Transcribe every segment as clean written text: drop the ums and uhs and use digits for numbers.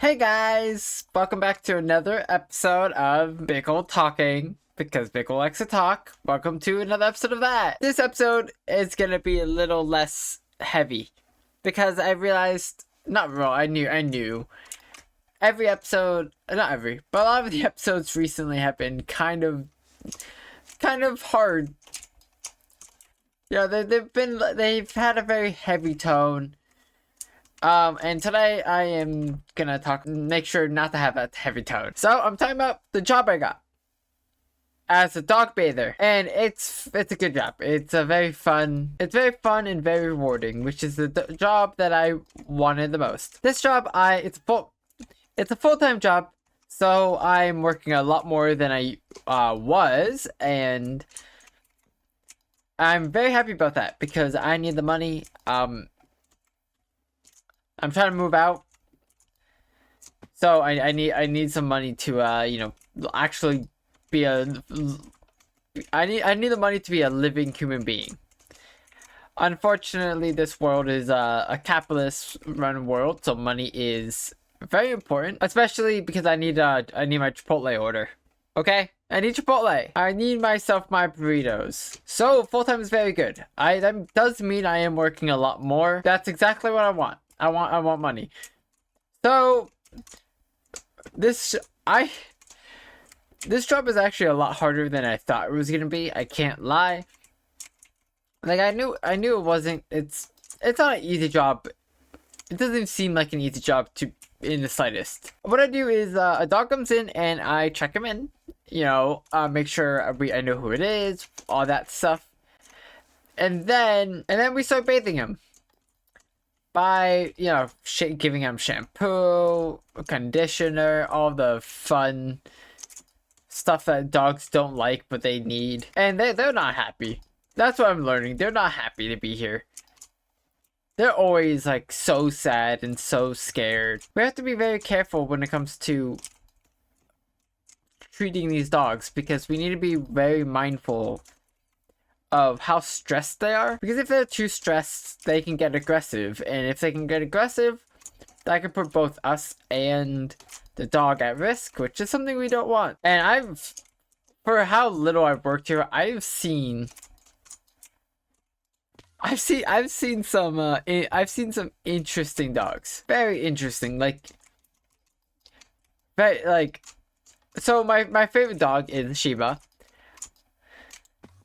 Hey guys, welcome back to another episode of Bickle Talking, because Bickle likes to talk. Welcome to another episode of that. This episode is gonna be a little less heavy, because I realized, I knew. Every episode, not every, but a lot of the episodes recently have been kind of hard. Yeah, they've had a very heavy tone. And today I am gonna make sure not to have that heavy tone. So I'm talking about the job I got as a dog bather, and it's a good job. It's very fun and very rewarding, which is the job that I wanted the most. This job, it's a full-time job, so I'm working a lot more than I was, and I'm very happy about that because I need the money. I'm trying to move out, so I need some money to actually be I need the money to be a living human being. Unfortunately, this world is a capitalist run world, so money is very important, especially because I need my Chipotle order. Okay, I need Chipotle. I need myself my burritos. So full-time is very good. That does mean I am working a lot more. That's exactly what I want. I want money. So this job is actually a lot harder than I thought it was gonna be. I can't lie. Like I knew it wasn't. It's not an easy job. It doesn't seem like an easy job in the slightest. What I do is a dog comes in and I check him in. Make sure I know who it is, all that stuff, and then we start bathing him. By giving him shampoo, conditioner, all the fun stuff that dogs don't like but they need, and they're not happy. That's what I'm learning. They're not happy to be here. They're always like so sad and so scared. We have to be very careful when it comes to treating these dogs, because we need to be very mindful of how stressed they are, because if they're too stressed they can get aggressive, and if they can get aggressive that could put both us and the dog at risk, which is something we don't want. And for how little I've worked here, I've seen some interesting dogs. Very interesting. So my favorite dog is Shiba.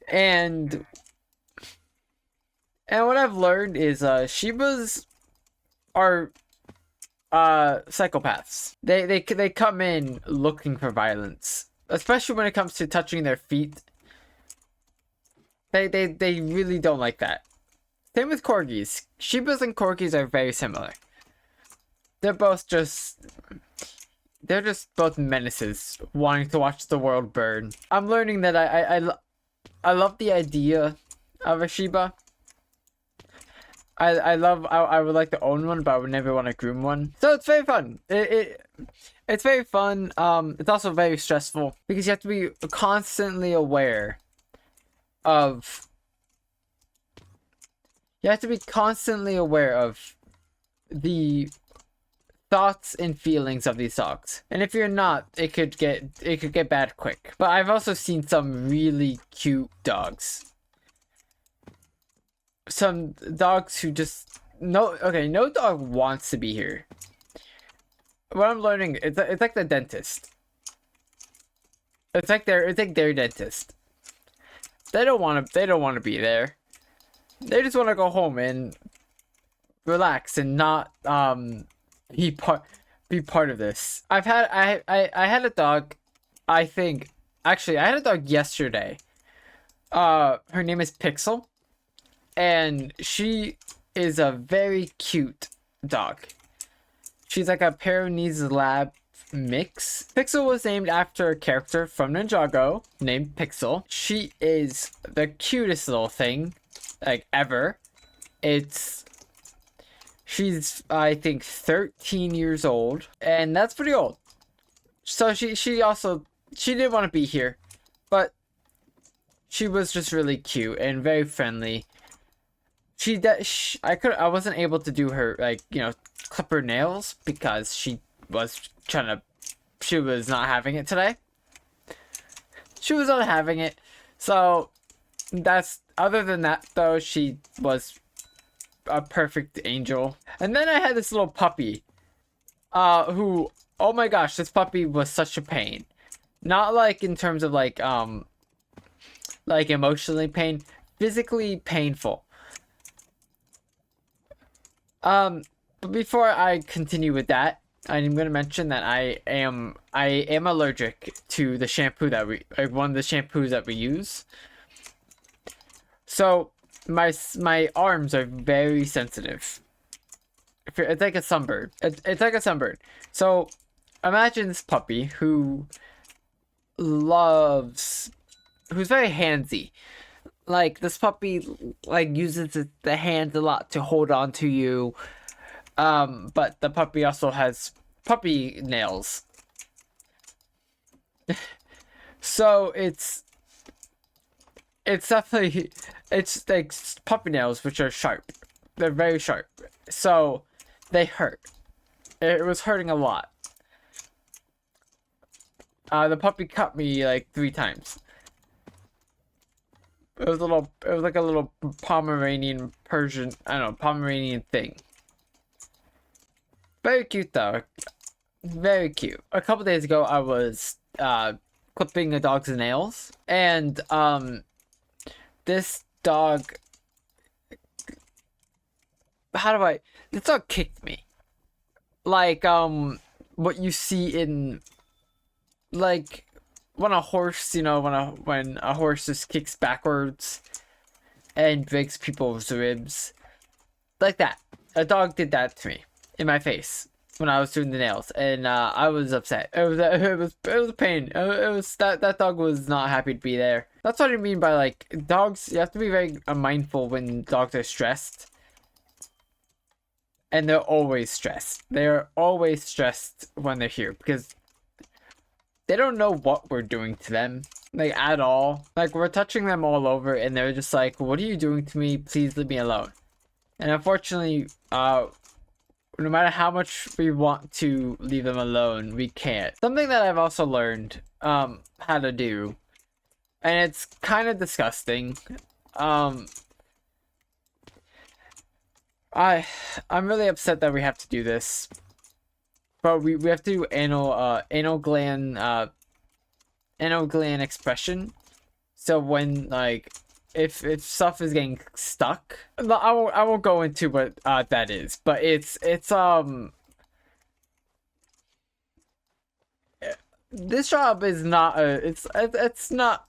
And what I've learned is Shibas are psychopaths. They come in looking for violence, especially when it comes to touching their feet. They really don't like that. Same with corgis. Shibas and corgis are very similar. They're just both menaces, wanting to watch the world burn. I'm learning that I love the idea of a Shiba. I would like to own one, but I would never want to groom one. So it's very fun. It's very fun. It's also very stressful because you have to be constantly aware of. You have to be constantly aware of the thoughts and feelings of these dogs, and if you're not, it could get bad quick. But I've also seen some really cute dogs, some dogs who just no dog wants to be here. What I'm learning, it's like the dentist. It's like their dentist. They don't want to be there. They just want to go home and relax and not be part of this. I had a dog. I had a dog yesterday. Her name is Pixel, and she is a very cute dog. She's like a Pyrenees Lab mix. Pixel was named after a character from Ninjago named Pixel. She is the cutest little thing ever. She's, I think, 13 years old, and that's pretty old. So she didn't want to be here, but she was just really cute and very friendly. I wasn't able to do her, clip her nails because she was she was not having it today. She was not having it. So other than that though, she was a perfect angel. And then I had this little puppy, who, oh my gosh, this puppy was such a pain. Not like in terms of like emotionally pain, physically painful. But before I continue with that, I'm gonna mention that I am allergic to the shampoo that one of the shampoos that we use. So my arms are very sensitive. It's like a sunburn. It's like a sunburn. So imagine this puppy who's very handsy. Like this puppy like uses the hands a lot to hold on to you. But the puppy also has puppy nails. So it's definitely, it's like puppy nails, which are sharp. They're very sharp. So they hurt. It was hurting a lot. The puppy cut me like 3 times. It was like a little Pomeranian Persian, I don't know, Pomeranian thing. Very cute though. Very cute. A couple days ago I was clipping a dog's nails, and this dog, this dog kicked me. Like what you see in like when a horse, you know, when a horse just kicks backwards and breaks people's ribs. Like that. A dog did that to me in my face when I was doing the nails, and I was upset. It was a pain. It was that dog was not happy to be there. That's what I mean by like dogs. You have to be very mindful when dogs are stressed, and they're always stressed. They're always stressed when they're here because they don't know what we're doing to them, like at all. Like we're touching them all over, and they're just like, "What are you doing to me? Please leave me alone." And unfortunately, no matter how much we want to leave them alone, we can't. Something that I've also learned how to do, and it's kind of disgusting. I'm really upset that we have to do this, but we have to do anal gland expression. So when like if stuff is getting stuck, I won't go into what that is, but it's this job is not it's not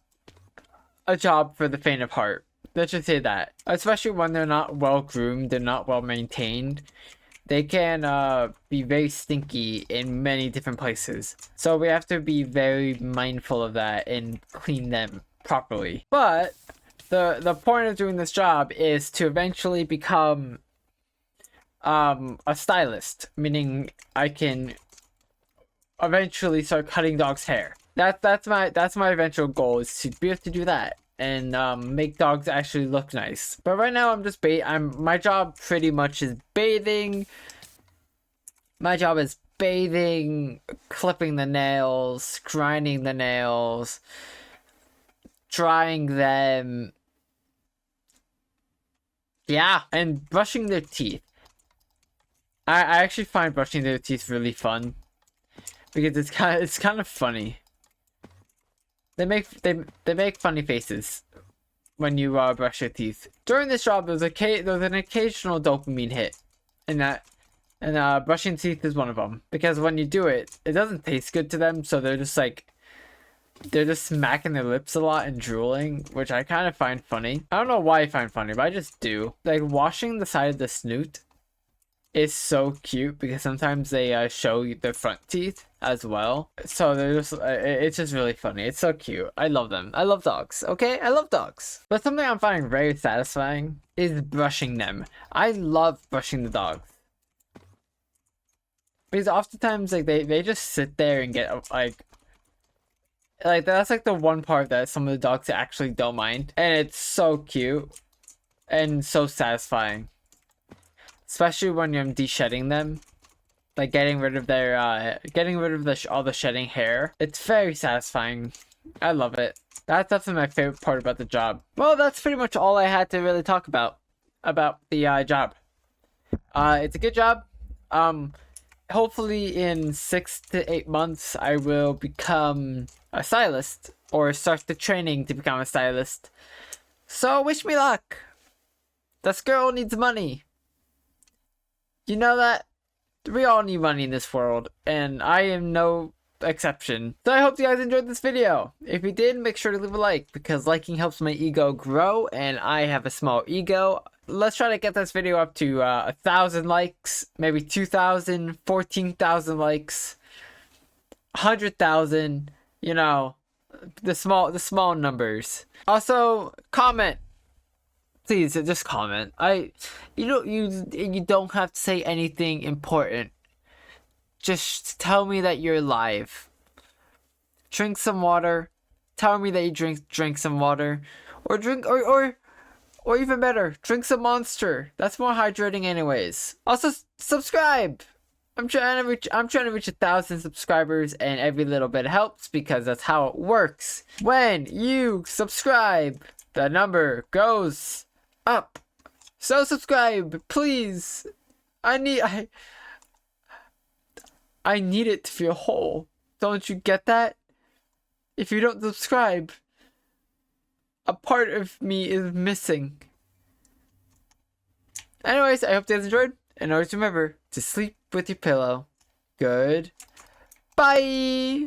a job for the faint of heart. Let's just say that, especially when they're not well groomed, they're not well maintained. They can be very stinky in many different places. So we have to be very mindful of that and clean them properly. But the point of doing this job is to eventually become a stylist, meaning I can eventually start cutting dogs' hair. That's my eventual goal, is to be able to do that and make dogs actually look nice. But right now my job pretty much is bathing. My job is bathing, clipping the nails, grinding the nails, drying them. Yeah, and brushing their teeth. I actually find brushing their teeth really fun because it's kind of funny. They make funny faces when you brush your teeth. During this job, there's an occasional dopamine hit, and brushing teeth is one of them, because when you do it, it doesn't taste good to them, so they're just smacking their lips a lot and drooling, which I kind of find funny. I don't know why I find funny, but I just do. Like washing the side of the snoot is so cute because sometimes they show their front teeth as well. So they're just it's just really funny. It's so cute. I love them. I love dogs. Okay, I love dogs. But something I'm finding very satisfying is brushing them. I love brushing the dogs because oftentimes like they just sit there and get like that's like the one part that some of the dogs actually don't mind, and it's so cute and so satisfying. Especially when you're de-shedding them. like getting rid of their all the shedding hair. It's very satisfying. I love it. That's definitely my favorite part about the job. Well, that's pretty much all I had to really talk about the job. It's a good job. Hopefully in 6 to 8 months I will become a stylist or start the training to become a stylist. So wish me luck. This girl needs money. You know that? We all need money in this world, and I am no exception. So I hope you guys enjoyed this video. If you did, make sure to leave a like, because liking helps my ego grow, and I have a small ego. Let's try to get this video up to 1,000 likes, maybe 2,000, 14,000 likes, 100,000, you know, the small numbers. Also, comment. Please, just comment. You don't have to say anything important. Just tell me that you're alive. Drink some water. Tell me that you drink some water, or or even better, drink some Monster. That's more hydrating, anyways. Also, subscribe. I'm trying to reach 1,000 subscribers, and every little bit helps, because that's how it works. When you subscribe, the number goes up. So subscribe, please. I need it to feel whole. Don't you get that? If you don't subscribe, a part of me is missing. Anyways, I hope you guys enjoyed, and always remember to sleep with your pillow. Good. Bye.